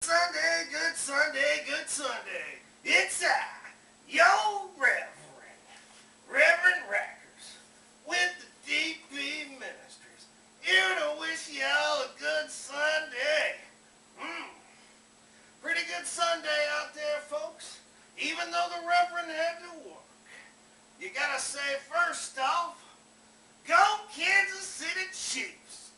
Sunday, good Sunday, good Sunday. It's yo Reverend Rackers, with the DP Ministries, here to wish y'all a good Sunday. Pretty good Sunday out there, folks, even though the Reverend had to work. You gotta say first off, go Kansas City Chiefs.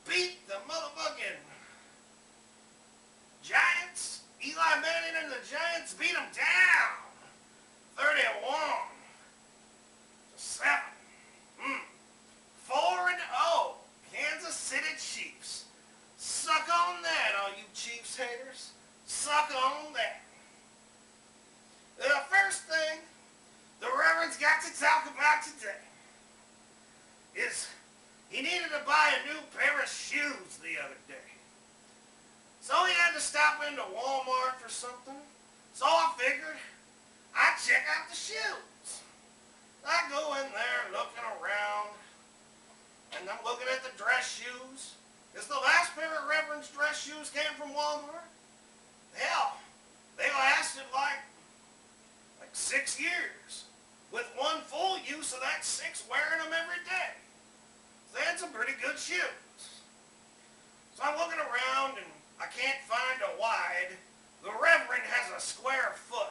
Beat the motherfucking Giants. Eli Manning and the Giants beat them down. 31-7. 4-0. Kansas City Chiefs. Suck on that, all you Chiefs haters. Suck on that. The first thing the Reverend's got to talk about today is he needed to buy a new pair of shoes the other day. So he had to stop into Walmart for something. So I figured I'd check out the shoes. I go in there looking around, and I'm looking at the dress shoes. Because the last pair of Reverend's dress shoes came from Walmart. Hell, they lasted like 6 years, with one full use of that 6 wearing them every day. So they had some pretty good shoes. So I'm looking around and I can't find a wide. The Reverend has a square foot,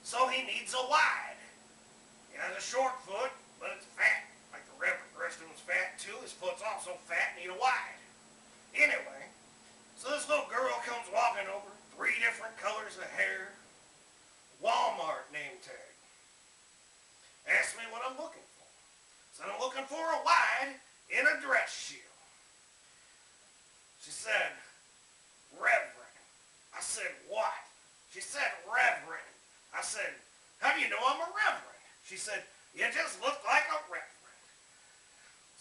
so he needs a wide. He has a short foot, but it's fat. Like the Reverend. The rest of him's fat too. His foot's also fat and need a wide. Anyway, so this little girl comes walking over, 3 different colors of hair, Walmart name tag. Asked me what I'm looking for. Said I'm looking for a wide in a dress shoe. She said, Reverend. I said, what? She said, Reverend. I said, how do you know I'm a Reverend? She said, you just look like a Reverend.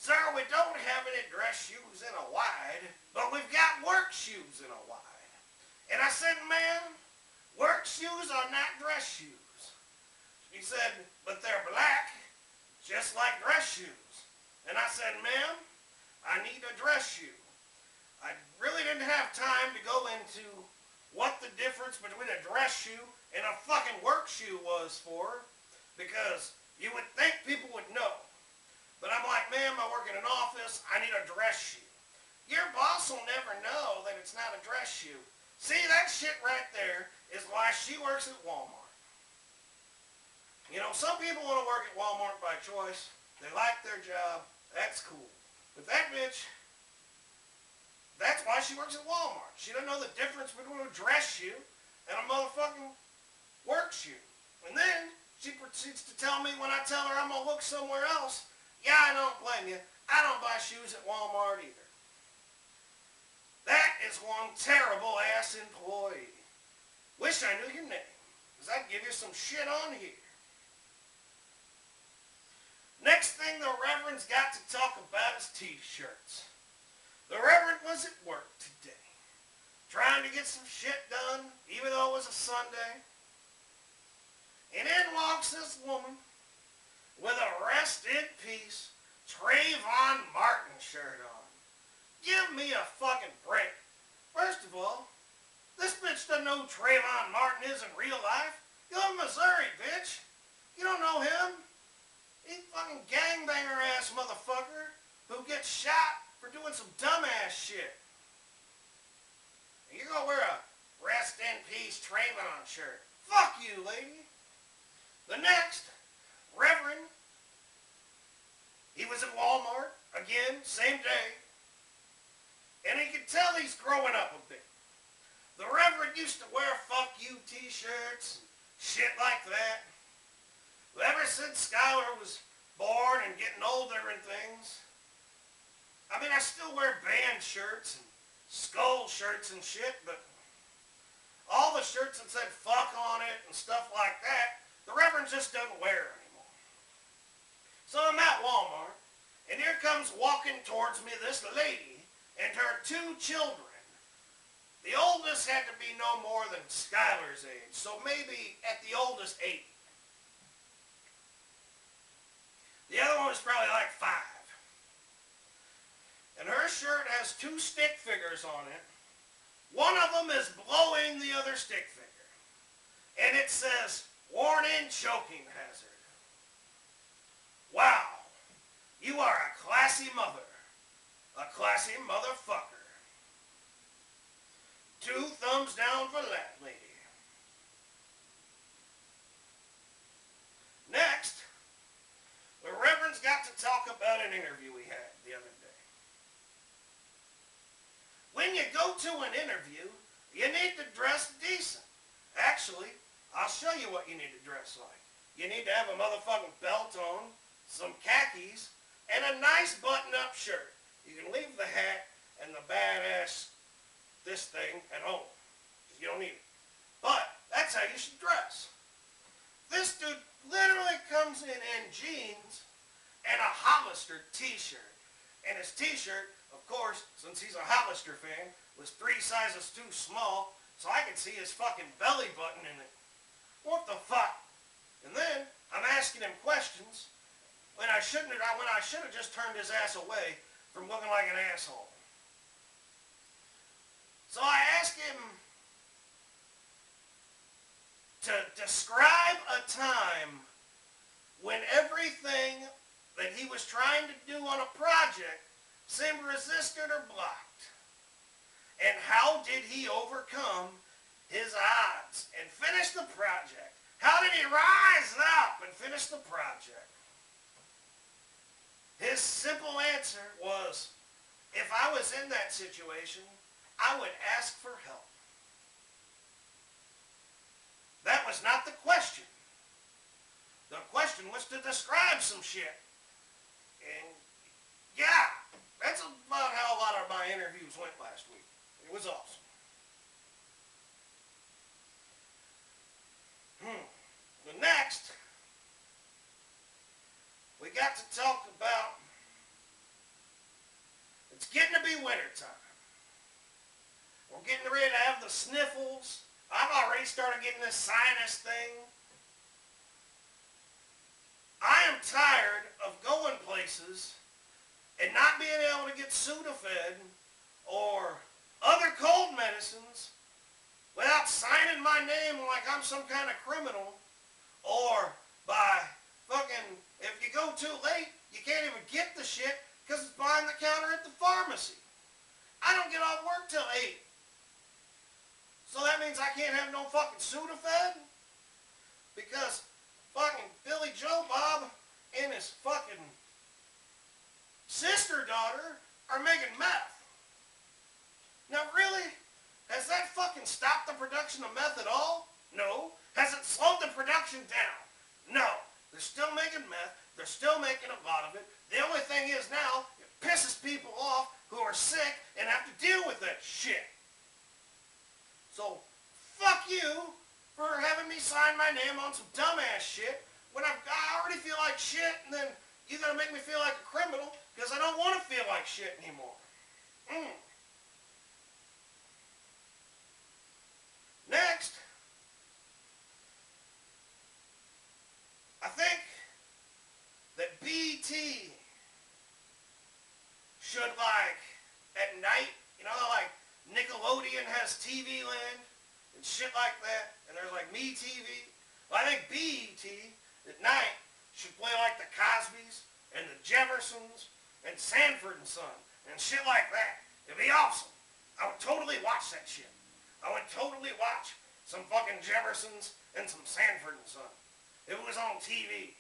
Sir, we don't have any dress shoes in a wide, but we've got work shoes in a wide. And I said, ma'am, work shoes are not dress shoes. She said, but they're black, just like dress shoes. And I said, ma'am, I need a dress shoe. I really didn't have time to go into what the difference between a dress shoe and a fucking work shoe was for, because you would think people would know. But I'm like, ma'am, I work in an office, I need a dress shoe. Your boss will never know that it's not a dress shoe. See, that shit right there is why she works at Walmart. You know, some people want to work at Walmart by choice. They like their job. That's cool. But that bitch, that's why she works at Walmart. She doesn't know the difference between a dress shoe and a motherfucking work shoe. And then she proceeds to tell me when I tell her I'm going to look somewhere else, yeah, I don't blame you. I don't buy shoes at Walmart either. That is one terrible ass employee. Wish I knew your name, because I'd give you some shit on here. Next thing the Reverend's got to talk about is t-shirts. The Reverend was at work today, trying to get some shit done, even though it was a Sunday. And in walks this woman with a Rest in Peace Trayvon Martin shirt on. Give me a fucking break. First of all, this bitch doesn't know who Trayvon Martin is in real life. You live in Missouri, bitch. You don't know him. He's a fucking gangbanger ass motherfucker who gets shot for doing some dumbass shit. And you're gonna wear a Rest in Peace Trayvon shirt. Fuck you, lady. The next, Reverend, he was at Walmart, again, same day, and he could tell he's growing up a bit. The Reverend used to wear fuck you t-shirts and shit like that. Well, ever since Skylar was born and getting older and things, I mean, I still wear band shirts and skull shirts and shit, but all the shirts that said fuck on it and stuff like that, the Reverend just doesn't wear anymore. So I'm at Walmart, and here comes walking towards me this lady and her 2 children. The oldest had to be no more than Skylar's age, so maybe at the oldest 8. The other one was probably like 5. And her shirt has 2 stick figures on it. of them is blowing the other stick figure. And it says, warning, choking hazard. Wow. You are a classy mother. A classy motherfucker. 2 thumbs down for that lady. Next, the Reverend's got to talk about an interview we had the other day. When you go to an interview, you need to dress decent. Actually, I'll show you what you need to dress like. You need to have a motherfucking belt on, some khakis, and a nice button-up shirt. You can leave the hat and the badass this thing at home. You don't need it. But that's how you should dress. This dude literally comes in jeans and a Hollister t-shirt. And his t-shirt, of course, since he's a Hollister fan, was 3 sizes too small, so I could see his fucking belly button in it. What the fuck? And then I'm asking him questions when I should have just turned his ass away from looking like an asshole. So I asked him to describe a time when everything that he was trying to do on a project seemed resisted or blocked. And how did he overcome his odds and finish the project? How did he rise up and finish the project? His simple answer was, if I was in that situation, I would ask for help. That was not the question. The question was to describe some shit. And yeah, that's about how a lot of my interviews went last week. It was awesome. The next, we got to talk about, it's getting to be wintertime. We're getting ready to have the sniffles. I've already started getting this sinus thing. I am tired of going places and not being able to get Sudafed or other cold medicines without signing my name like I'm some kind of criminal, or by fucking, if you go too late, you can't even get the shit because it's behind the counter at the pharmacy. I don't get off work till 8. So that means I can't have no fucking Sudafed? Because fucking Billy Joe Bob and his fucking sister daughter are making meth. Now really? Has that fucking stopped the production of meth at all? No. Has it slowed the production down? No. They're still making meth. They're still making a lot of it. The only thing is now, it pisses people off who are sick and have to deal with that shit. So, fuck you for having me sign my name on some dumbass shit when I already feel like shit, and then you're going to make me feel like a criminal because I don't want to feel like shit anymore. Next, I think that BT should, like, at night, you know, like Nickelodeon has TV Land and shit like that, and there's like MeTV. Well, I think BET at night should play like the Cosbys and the Jeffersons and Sanford and Son and shit like that. It'd be awesome. I would totally watch that shit. I would totally watch some fucking Jeffersons and some Sanford and Son if it was on TV.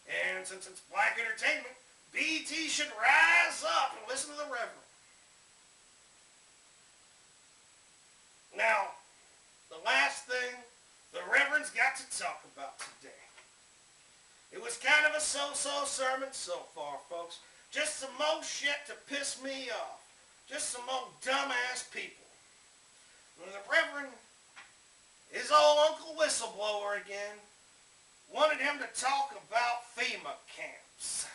And since it's black entertainment, BET should rise up and listen to the Reverend. Now, the last thing the Reverend's got to talk about today. It was kind of a so-so sermon so far, folks. Just some more shit to piss me off. Just some more dumbass people. And the Reverend, his old Uncle Whistleblower again, wanted him to talk about FEMA camps.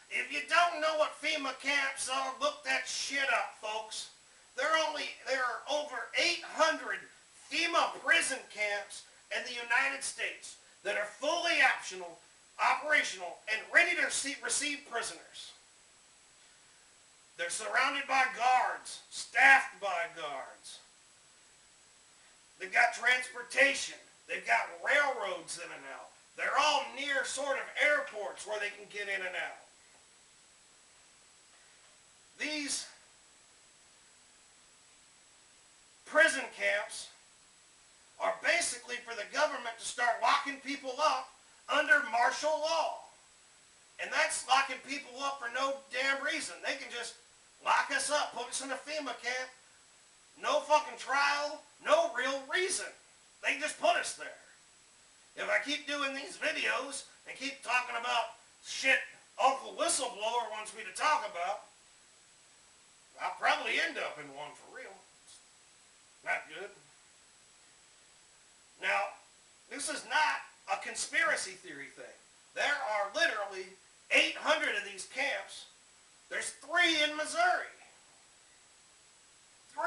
If you don't know what FEMA camps are, look that shit up, folks. There are over 800 FEMA prison camps in the United States that are fully operational, and ready to receive prisoners. They're surrounded by guards, staffed by guards. They've got transportation. They've got railroads in and out. They're all near sort of airports where they can get in and out. These prison camps are basically for the government to start locking people up under martial law. And that's locking people up for no damn reason. They can just lock us up, put us in a FEMA camp. No fucking trial, no real reason. They can just put us there. If I keep doing these videos and keep talking about shit Uncle Whistleblower wants me to talk about, I'll probably end up in one for real. It's not good. Now, this is not a conspiracy theory thing. There are literally 800 of these camps. There's 3 in Missouri. 3.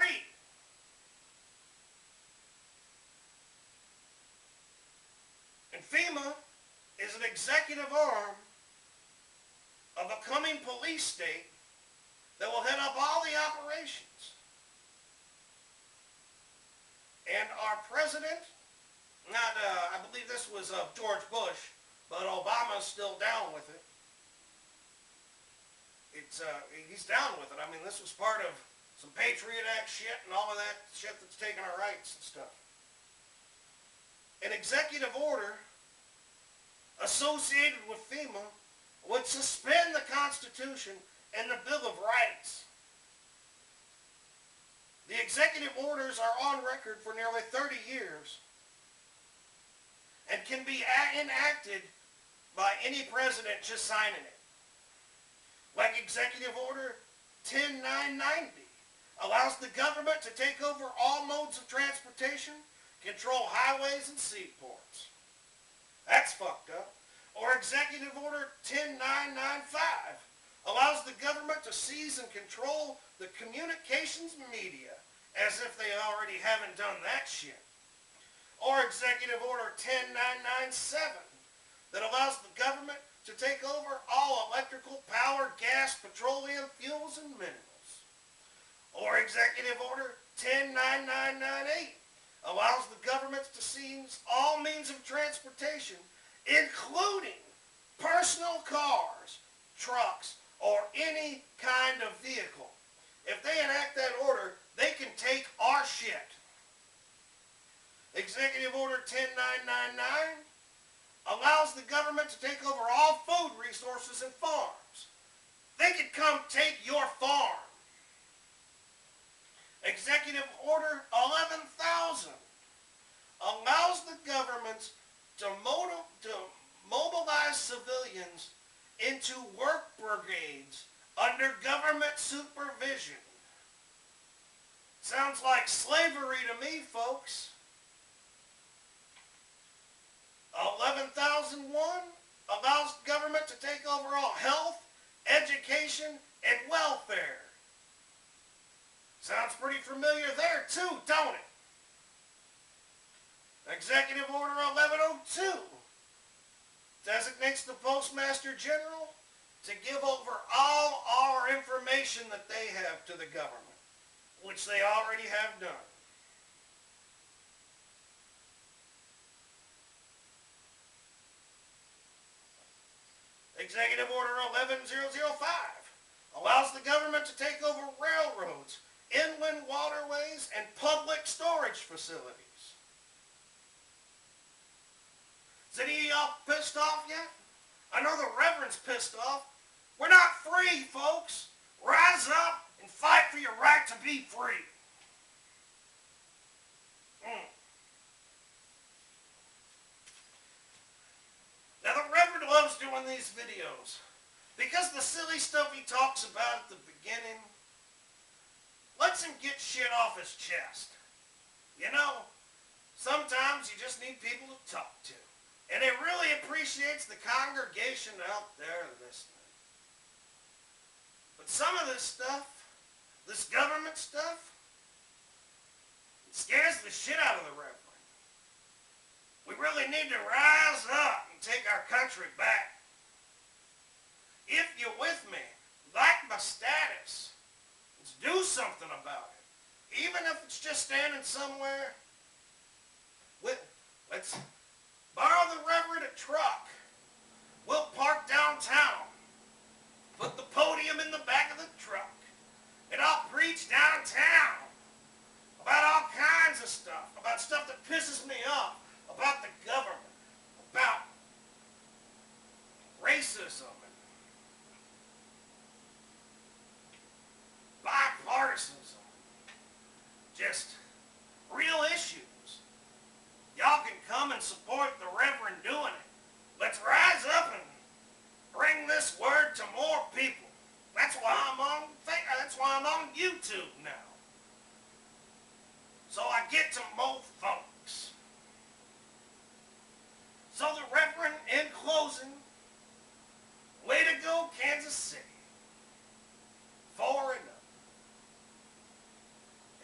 And FEMA is an executive arm of a coming police state that will head up all the operations. And our president, I believe this was George Bush, but Obama's still down with it. He's down with it. I mean, this was part of some Patriot Act shit and all of that shit that's taking our rights and stuff. An executive order associated with FEMA would suspend the Constitution and the Bill of Rights. The executive orders are on record for nearly 30 years and can be enacted by any president just signing it. Like Executive Order 10990 allows the government to take over all modes of transportation, control highways and seaports. That's fucked up. Or Executive Order 10995 allows the government to seize and control the communications media, as if they already haven't done that shit. Or Executive Order 10997 that allows the government to take over all electrical, power, gas, petroleum, fuels, and minerals. Or Executive Order 10998 allows the government to seize all means of transportation, including personal cars, trucks, or any kind of vehicle. If they enact that order, they can take our shit. Executive Order 10999 allows the government to take over all food resources and farms. They could come take your farm. Executive Order 11,000 allows the government to mobilize civilians into work brigades under government supervision. Sounds like slavery to me, folks. 11,001 allows government to take over all health, education, and welfare. Sounds pretty familiar there too, don't it? Executive Order 1102 designates the Postmaster General to give over all our information that they have to the government, which they already have done. Executive Order 11005 allows the government to take over railroads, inland waterways, and public storage facilities. Is any of y'all pissed off yet? I know the Reverend's pissed off. We're not free, folks. Rise up and fight for your right to be free. Now the Reverend loves doing these videos because the silly stuff he talks about at the beginning lets him get shit off his chest. You know, sometimes you just need people to talk to. And he really appreciates the congregation out there listening. But some of this stuff, this government stuff, it scares the shit out of the Reverend. We really need to rise up and take our country back. If you're with me, like my status, let's do something about it. Even if it's just standing somewhere Let's borrow the Reverend a truck. We'll park downtown. Put the podium in the back of the truck. And I'll preach downtown about all kinds of stuff. About stuff that pisses me off. About the government. About racism. And bipartisanism. Just real issues. Y'all can come and support the Reverend doing it. Let's rise up and bring this word to more people. That's why I'm on YouTube now. So I get to more folks. So the Reverend, in closing, way to go, Kansas City. 4-0.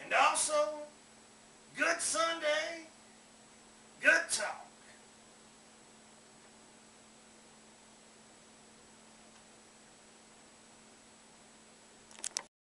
And also, good Sunday